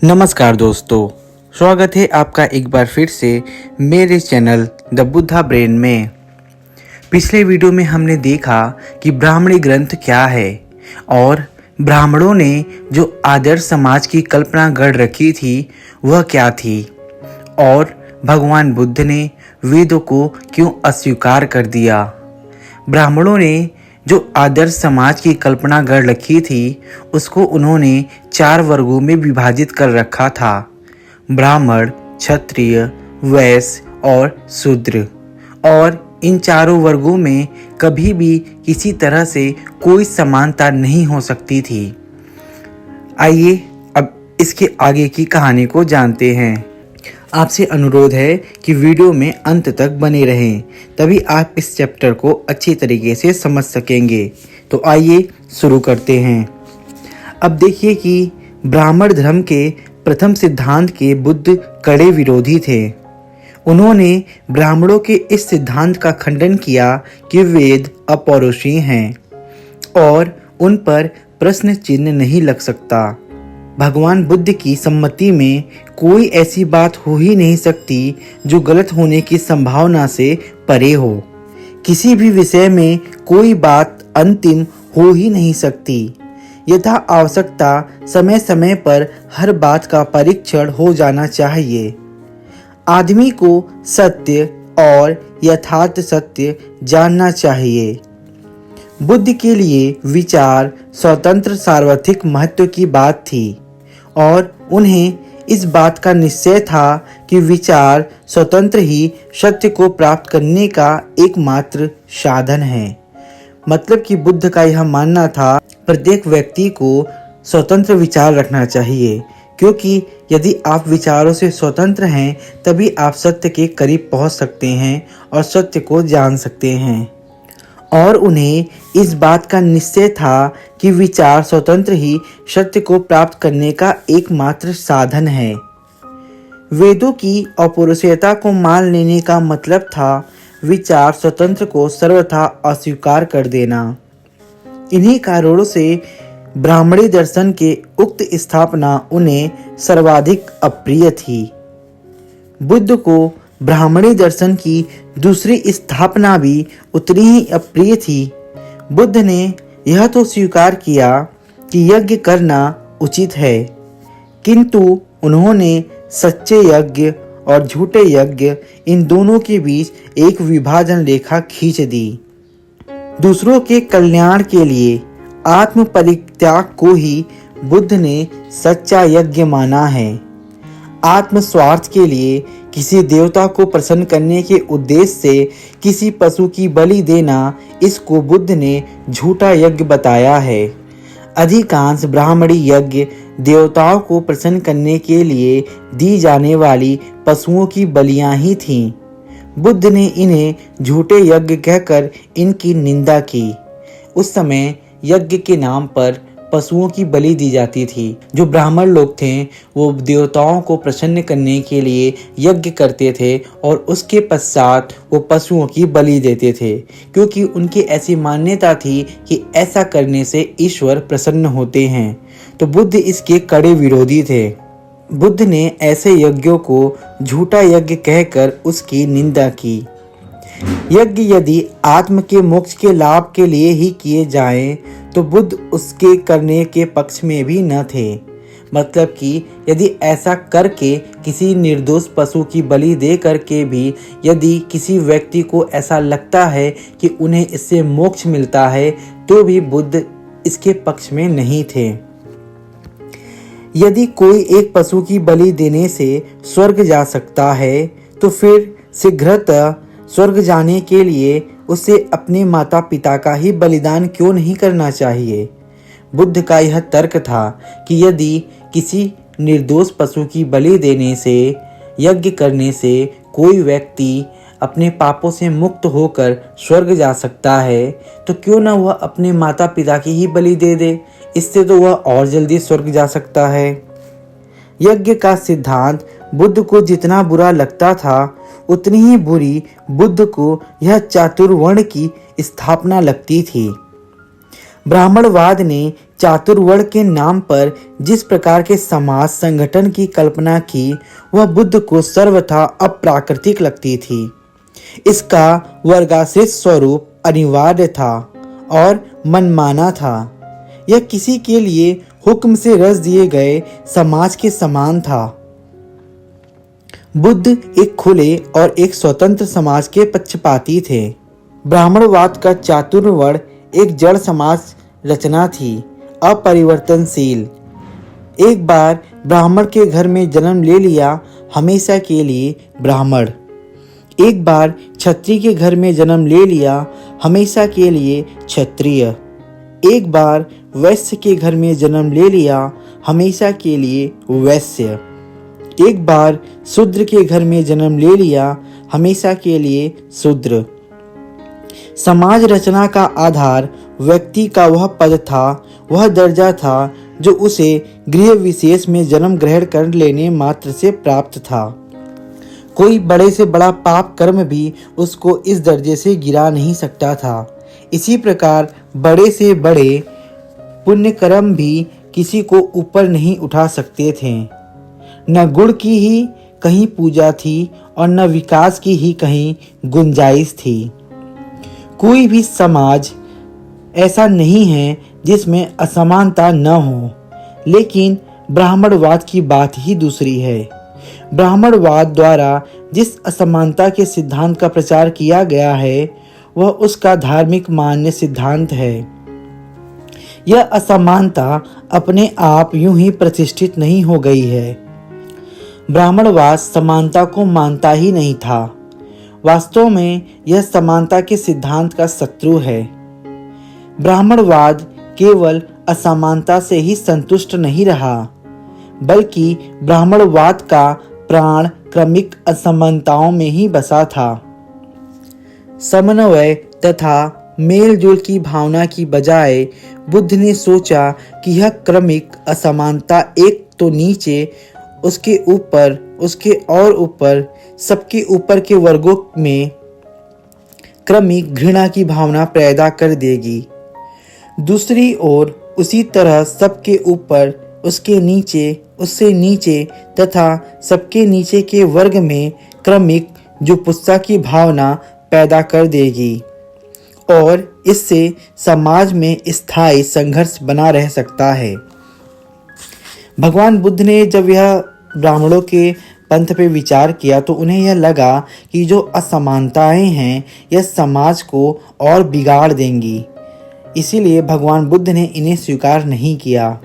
नमस्कार दोस्तों, स्वागत है आपका एक बार फिर से मेरे चैनल द बुद्धा ब्रेन में। पिछले वीडियो में हमने देखा कि ब्राह्मणी ग्रंथ क्या है और ब्राह्मणों ने जो आदर्श समाज की कल्पना गढ़ रखी थी वह क्या थी और भगवान बुद्ध ने वेदों को क्यों अस्वीकार कर दिया। ब्राह्मणों ने जो आदर्श समाज की कल्पना गढ़ रखी थी उसको उन्होंने 4 वर्गों में विभाजित कर रखा था: ब्राह्मण, क्षत्रिय, वैश्य और शूद्र। और इन चारों वर्गों में कभी भी किसी तरह से कोई समानता नहीं हो सकती थी। आइए अब इसके आगे की कहानी को जानते हैं। आपसे अनुरोध है कि वीडियो में अंत तक बने रहें, तभी आप इस चैप्टर को अच्छी तरीके से समझ सकेंगे। तो आइए शुरू करते हैं। अब देखिए कि ब्राह्मण धर्म के प्रथम सिद्धांत के बुद्ध कड़े विरोधी थे। उन्होंने ब्राह्मणों के इस सिद्धांत का खंडन किया कि वेद अपौरुषीय हैं और उन पर प्रश्न चिन्ह नहीं लग सकता। भगवान बुद्ध की सम्मति में कोई ऐसी बात हो ही नहीं सकती जो गलत होने की संभावना से परे हो। किसी भी विषय में कोई बात अंतिम हो ही नहीं सकती। यथा आवश्यकता समय समय पर हर बात का परीक्षण हो जाना चाहिए। आदमी को सत्य और यथार्थ सत्य जानना चाहिए। बुद्ध के लिए विचार स्वतंत्र सार्वत्रिक महत्व की बात थी और उन्हें इस बात का निश्चय था कि विचार स्वतंत्र ही सत्य को प्राप्त करने का एकमात्र साधन है। मतलब कि बुद्ध का यह मानना था प्रत्येक व्यक्ति को स्वतंत्र विचार रखना चाहिए, क्योंकि यदि आप विचारों से स्वतंत्र हैं तभी आप सत्य के करीब पहुंच सकते हैं और सत्य को जान सकते हैं। और उन्हें इस बात का निश्चय था कि विचार स्वतंत्र ही सत्य को प्राप्त करने का एकमात्र साधन है। वेदों की अपौरुषेयता को मान लेने का मतलब था विचार स्वतंत्र को सर्वथा अस्वीकार कर देना। इन्हीं कारणों से ब्राह्मणी दर्शन के उक्त स्थापना उन्हें सर्वाधिक अप्रिय थी। बुद्ध को ब्राह्मणी दर्शन की दूसरी स्थापना भी उतनी ही अप्रिय थी। बुद्ध ने यह तो स्वीकार किया कि यज्ञ करना उचित है, किंतु उन्होंने सच्चे यज्ञ और झूठे यज्ञ इन दोनों के बीच एक विभाजन रेखा खींच दी। दूसरों के कल्याण के लिए आत्म परित्याग को ही बुद्ध ने सच्चा यज्ञ माना है। आत्म स्वार्थ के लिए किसी देवता को प्रसन्न करने के उद्देश्य से किसी पशु की बलि देना, इसको बुद्ध ने झूठा यज्ञ बताया है। अधिकांश ब्राह्मणी यज्ञ देवताओं को प्रसन्न करने के लिए दी जाने वाली पशुओं की बलियां ही थीं। बुद्ध ने इन्हें झूठे यज्ञ कहकर इनकी निंदा की। उस समय यज्ञ के नाम पर पशुओं की बलि दी जाती थी। जो ब्राह्मण लोग थे वो देवताओं को प्रसन्न करने के लिए यज्ञ करते थे और उसके पश्चात वो पशुओं की बलि देते थे, क्योंकि उनकी ऐसी मान्यता थी कि ऐसा करने से ईश्वर प्रसन्न होते हैं। तो बुद्ध इसके कड़े विरोधी थे। बुद्ध ने ऐसे यज्ञों को झूठा यज्ञ कहकर उसकी निंदा की। यज्ञ यदि आत्म के मोक्ष के लाभ के लिए ही किए जाएं तो बुद्ध उसके करने के पक्ष में भी न थे। मतलब कि यदि ऐसा करके किसी निर्दोष पशु की बलि दे करके भी यदि किसी व्यक्ति को ऐसा लगता है कि उन्हें इससे मोक्ष मिलता है तो भी बुद्ध इसके पक्ष में नहीं थे। यदि कोई एक पशु की बलि देने से स्वर्ग जा सकता है तो फिर शीघ्रतः स्वर्ग जाने के लिए उसे अपने माता पिता का ही बलिदान क्यों नहीं करना चाहिए। बुद्ध का यह तर्क था कि यदि किसी निर्दोष पशु की बलि देने से, यज्ञ करने से कोई व्यक्ति अपने पापों से मुक्त होकर स्वर्ग जा सकता है तो क्यों न वह अपने माता पिता की ही बलि दे दे। इससे तो वह और जल्दी स्वर्ग जा सकता है। यज्ञ का सिद्धांत बुद्ध को जितना बुरा लगता था उतनी ही बुरी बुद्ध को यह चातुर्वर्ण की स्थापना लगती थी। ब्राह्मणवाद ने चातुर्वर्ण के नाम पर जिस प्रकार के समाज संगठन की कल्पना की वह बुद्ध को सर्वथा अप्राकृतिक लगती थी। इसका वर्गाश्रित स्वरूप अनिवार्य था और मनमाना था। यह किसी के लिए हुक्म से रच दिए गए समाज के समान था। बुद्ध एक खुले और एक स्वतंत्र समाज के पक्षपाती थे। ब्राह्मणवाद का चातुर्वर्ण एक जड़ समाज रचना थी, अपरिवर्तनशील। एक बार ब्राह्मण के घर में जन्म ले लिया, हमेशा के लिए ब्राह्मण। एक बार क्षत्रिय के घर में जन्म ले लिया, हमेशा के लिए क्षत्रिय। एक बार वैश्य के घर में जन्म ले लिया, हमेशा के लिए वैश्य। एक बार शूद्र के घर में जन्म ले लिया, हमेशा के लिए शूद्र। समाज रचना का आधार व्यक्ति का वह पद था, वह दर्जा था जो उसे गृह विशेष में जन्म ग्रहण कर लेने मात्र से प्राप्त था। कोई बड़े से बड़ा पाप कर्म भी उसको इस दर्जे से गिरा नहीं सकता था। इसी प्रकार बड़े से बड़े पुण्य कर्म भी किसी को ऊपर नहीं उठा सकते थे। न गुण की ही कहीं पूजा थी और न विकास की ही कहीं गुंजाइश थी। कोई भी समाज ऐसा नहीं है जिसमें असमानता न हो, लेकिन ब्राह्मणवाद की बात ही दूसरी है। ब्राह्मणवाद द्वारा जिस असमानता के सिद्धांत का प्रचार किया गया है वह उसका धार्मिक मान्य सिद्धांत है। यह असमानता अपने आप यूं ही प्रतिष्ठित नहीं हो गई है। ब्राह्मणवाद समानता को मानता ही नहीं था। वास्तव में यह समानता के सिद्धांत का शत्रु है। ब्राह्मणवाद केवल असमानता से ही संतुष्ट नहीं रहा, बल्कि ब्राह्मणवाद का प्राण क्रमिक असमानताओं में ही बसा था। समन्वय तथा मेलजोल की भावना की बजाय बुद्ध ने सोचा कि यह क्रमिक असमानता एक तो नीचे, उसके ऊपर, उसके और ऊपर, सबके ऊपर के वर्गों में क्रमिक घृणा की भावना पैदा कर देगी। दूसरी ओर उसी तरह सबके ऊपर, उसके नीचे, उससे नीचे तथा सबके नीचे के वर्ग में क्रमिक जुगुप्सा की भावना पैदा कर देगी और इससे समाज में स्थायी संघर्ष बना रह सकता है। भगवान बुद्ध ने जब यह ब्राह्मणों के पंथ पे विचार किया तो उन्हें यह लगा कि जो असमानताएं हैं यह समाज को और बिगाड़ देंगी। इसीलिए भगवान बुद्ध ने इन्हें स्वीकार नहीं किया।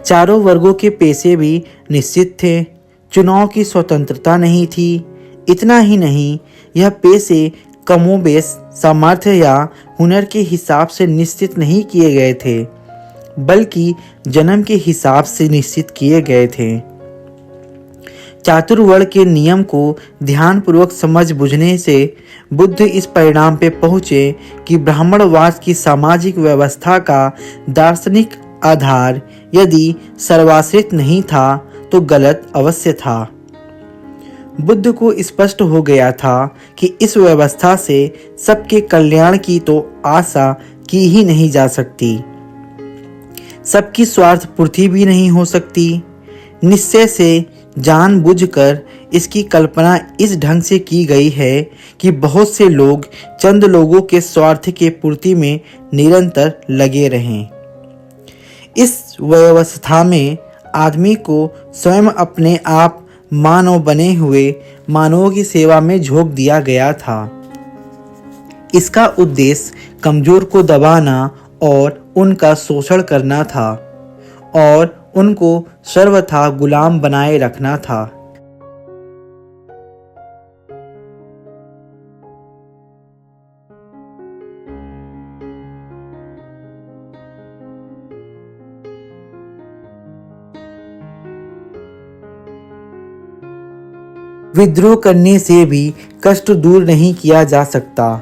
चारों वर्गों के पेशे भी निश्चित थे, चुनाव की स्वतंत्रता नहीं थी। इतना ही नहीं, यह पेशे कमोबेश सामर्थ्य या हुनर के हिसाब से निश्चित नहीं किए गए थे, बल्कि जन्म के हिसाब से निश्चित किए गए थे। चातुर्वर्ण के नियम को ध्यानपूर्वक समझ बुझने से बुद्ध इस परिणाम पे पहुँचे कि ब्राह्मणवाद की सामाजिक व्यवस्था का दार्शनिक आधार यदि सर्वाश्रित नहीं था तो गलत अवश्य था। बुद्ध को स्पष्ट हो गया था कि इस व्यवस्था से सबके कल्याण की तो आशा की ही नहीं जा सकती, सबकी स्वार्थ पूर्ति भी नहीं हो सकती। निश्चय से जानबूझकर इसकी कल्पना इस ढंग से की गई है कि बहुत से लोग चंद लोगों के स्वार्थ के पूर्ति में निरंतर लगे रहें। इस व्यवस्था में आदमी को स्वयं अपने आप मानव बने हुए मानवों की सेवा में झोंक दिया गया था। इसका उद्देश्य कमजोर को दबाना और उनका शोषण करना था और उनको सर्वथा गुलाम बनाए रखना था। विद्रोह करने से भी कष्ट दूर नहीं किया जा सकता,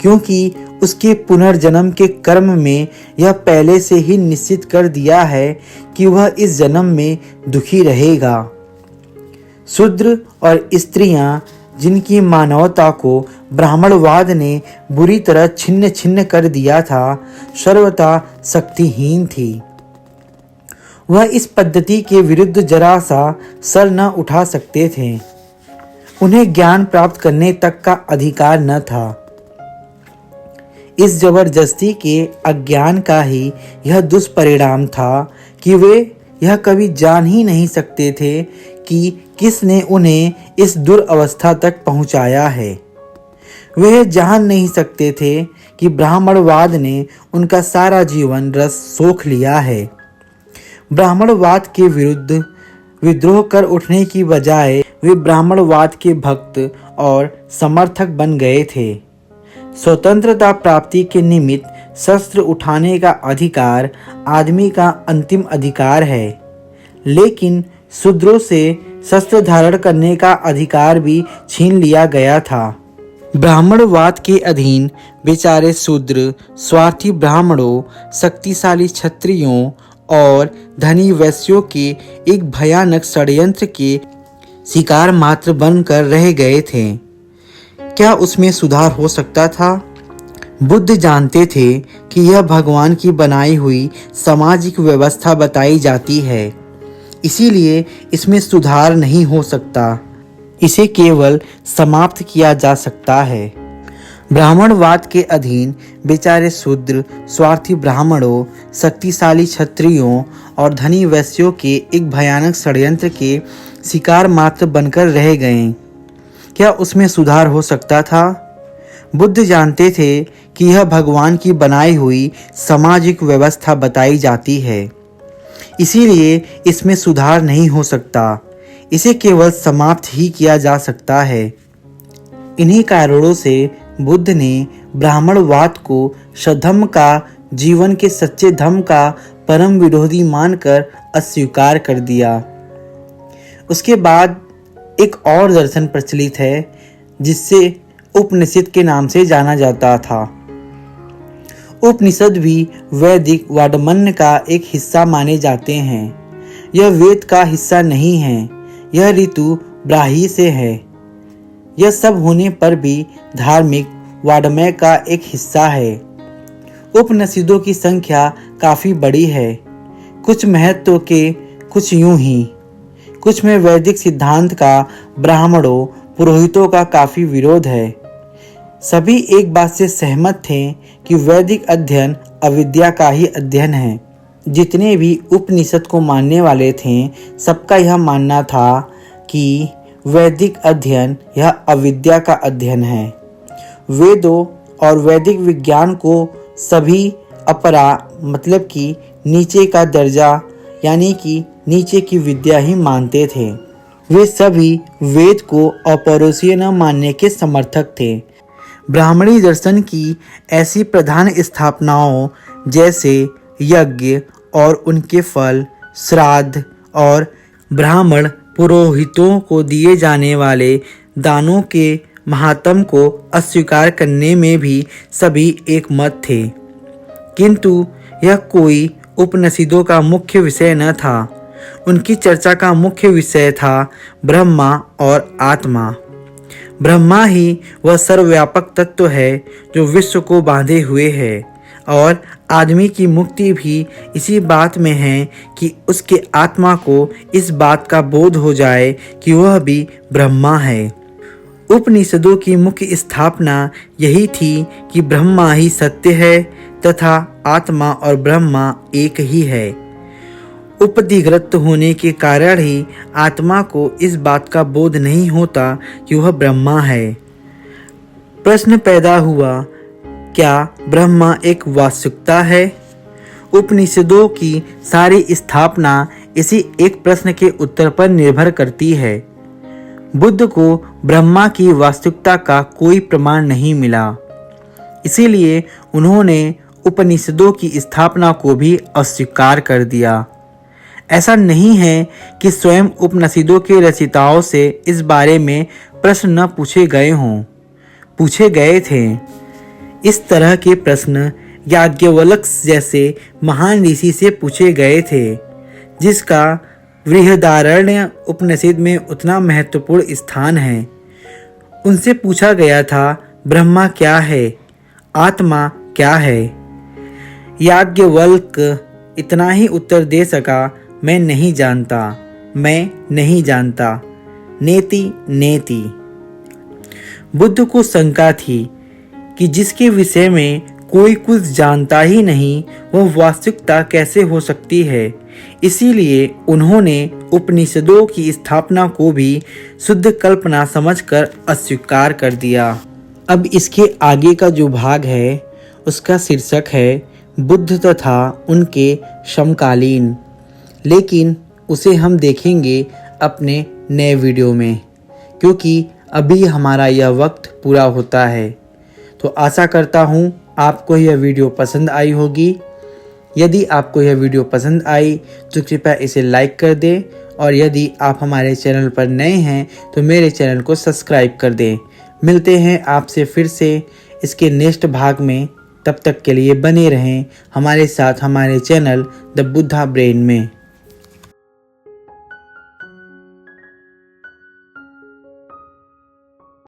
क्योंकि उसके पुनर्जन्म के कर्म में यह पहले से ही निश्चित कर दिया है कि वह इस जन्म में दुखी रहेगा। शूद्र और स्त्रियां जिनकी मानवता को ब्राह्मणवाद ने बुरी तरह छिन्न छिन्न कर दिया था, सर्वथा शक्तिहीन थी। वह इस पद्धति के विरुद्ध जरा सा सर न उठा सकते थे। उन्हें ज्ञान प्राप्त करने तक का अधिकार न था। इस जबरदस्ती के अज्ञान का ही यह दुष्परिणाम था कि वे यह कभी जान ही नहीं सकते थे कि किसने उन्हें इस दुरवस्था तक पहुंचाया है। वे जान नहीं सकते थे कि ब्राह्मणवाद ने उनका सारा जीवन रस सोख लिया है। ब्राह्मणवाद के विरुद्ध विद्रोह कर उठने की बजाय वे ब्राह्मणवाद के भक्त और समर्थक बन गए थे। स्वतंत्रता प्राप्ति के निमित्त शस्त्र उठाने का अधिकार आदमी का अंतिम अधिकार है, लेकिन शूद्रों से शस्त्र धारण करने का अधिकार भी छीन लिया गया था। ब्राह्मणवाद के अधीन बेचारे शूद्र स्वार्थी ब्राह्मणों, शक्तिशाली क्षत्रियों और धनी वैश्यों के एक भयानक षड्यंत्र के शिकार मात्र बनकर रह गए थे। क्या उसमें सुधार हो सकता था? बुद्ध जानते थे कि यह भगवान की बनाई हुई सामाजिक व्यवस्था बताई जाती है, इसीलिए इसमें सुधार नहीं हो सकता। इसे केवल समाप्त किया जा सकता है। ब्राह्मणवाद के अधीन बेचारे शूद्र स्वार्थी ब्राह्मणों, शक्तिशाली क्षत्रियों और धनी वैश्यों के एक भयानक षड्यंत्र के शिकार मात्र बनकर रह गए। क्या उसमें सुधार हो सकता था? बुद्ध जानते थे कि यह भगवान की बनाई हुई सामाजिक व्यवस्था बताई जाती है, इसीलिए इसमें सुधार नहीं हो सकता। इसे केवल समाप्त ही किया जा सकता है। इन्हीं कारणों से बुद्ध ने ब्राह्मणवाद को सधम्म का, जीवन के सच्चे धम्म का परम विरोधी मानकर अस्वीकार कर दिया। उसके बाद एक और दर्शन प्रचलित है जिससे उपनिषद के नाम से जाना जाता था। उपनिषद भी वैदिक वाङ्मय का एक हिस्सा माने जाते हैं। यह वेद का हिस्सा नहीं है, यह ऋतु ब्राह्मी से है। यह सब होने पर भी धार्मिक वाङ्मय का एक हिस्सा है। उपनिषदों की संख्या काफी बड़ी है, कुछ महत्व के, कुछ यूं ही। कुछ में वैदिक सिद्धांत का ब्राह्मणों, पुरोहितों का काफी विरोध है। सभी एक बात से सहमत थे कि वैदिक अध्ययन अविद्या का ही अध्ययन है। जितने भी उपनिषद को मानने वाले थे, सबका यह मानना था कि वैदिक अध्ययन यह अविद्या का अध्ययन है। वेदों और वैदिक विज्ञान को सभी अपरा मतलब कि नीचे का दर्जा यानी कि नीचे की विद्या ही मानते थे। वे सभी वेद को अपौरुषीय न मानने के समर्थक थे। ब्राह्मणी दर्शन की ऐसी प्रधान स्थापनाओं जैसे यज्ञ और उनके फल, श्राद्ध और ब्राह्मण पुरोहितों को दिए जाने वाले दानों के महात्म को अस्वीकार करने में भी सभी एक मत थे, किंतु यह कोई उपनिषदों का मुख्य विषय न था। उनकी चर्चा का मुख्य विषय था ब्रह्मा और आत्मा। ब्रह्मा ही वह सर्वव्यापक तत्व है जो विश्व को बांधे हुए है, और आदमी की मुक्ति भी इसी बात में है कि उसके आत्मा को इस बात का बोध हो जाए कि वह भी ब्रह्मा है। उपनिषदों की मुख्य स्थापना यही थी कि ब्रह्मा ही सत्य है तथा आत्मा और ब्रह्मा एक ही है। उपदिग्रत होने के कारण ही आत्मा को इस बात का बोध नहीं होता कि वह ब्रह्मा है। प्रश्न पैदा हुआ, क्या ब्रह्मा एक वास्तविकता है? उपनिषदों की सारी स्थापना इसी एक प्रश्न के उत्तर पर निर्भर करती है। बुद्ध को ब्रह्मा की वास्तविकता का कोई प्रमाण नहीं मिला, इसीलिए उन्होंने उपनिषदों की स्थापना को भी अस्वीकार कर दिया। ऐसा नहीं है कि स्वयं उपनिषदों के रचयिताओं से इस बारे में प्रश्न न पूछे गए हों, पूछे गए थे। इस तरह के प्रश्न याज्ञवल्क्य जैसे महान ऋषि से पूछे गए थे, जिसका बृहदारण्यक उपनिषद में उतना महत्वपूर्ण स्थान है। उनसे पूछा गया था ब्रह्मा क्या है, आत्मा क्या है। याज्ञवल्क इतना ही उत्तर दे सका, मैं नहीं जानता, मैं नहीं जानता, नेति नेति। बुद्ध को शंका थी कि जिसके विषय में कोई कुछ जानता ही नहीं वह वास्तविकता कैसे हो सकती है। इसीलिए उन्होंने उपनिषदों की स्थापना को भी शुद्ध कल्पना समझकर अस्वीकार कर दिया। अब इसके आगे का जो भाग है उसका शीर्षक है बुद्ध तथा उनके समकालीन, लेकिन उसे हम देखेंगे अपने नए वीडियो में, क्योंकि अभी हमारा यह वक्त पूरा होता है। तो आशा करता हूँ आपको यह वीडियो पसंद आई होगी। यदि आपको यह वीडियो पसंद आई तो कृपया इसे लाइक कर दें, और यदि आप हमारे चैनल पर नए हैं तो मेरे चैनल को सब्सक्राइब कर दें। मिलते हैं आपसे फिर से इसके नेक्स्ट भाग में। तब तक के लिए बने रहें हमारे साथ हमारे चैनल द बुद्धा ब्रेन में।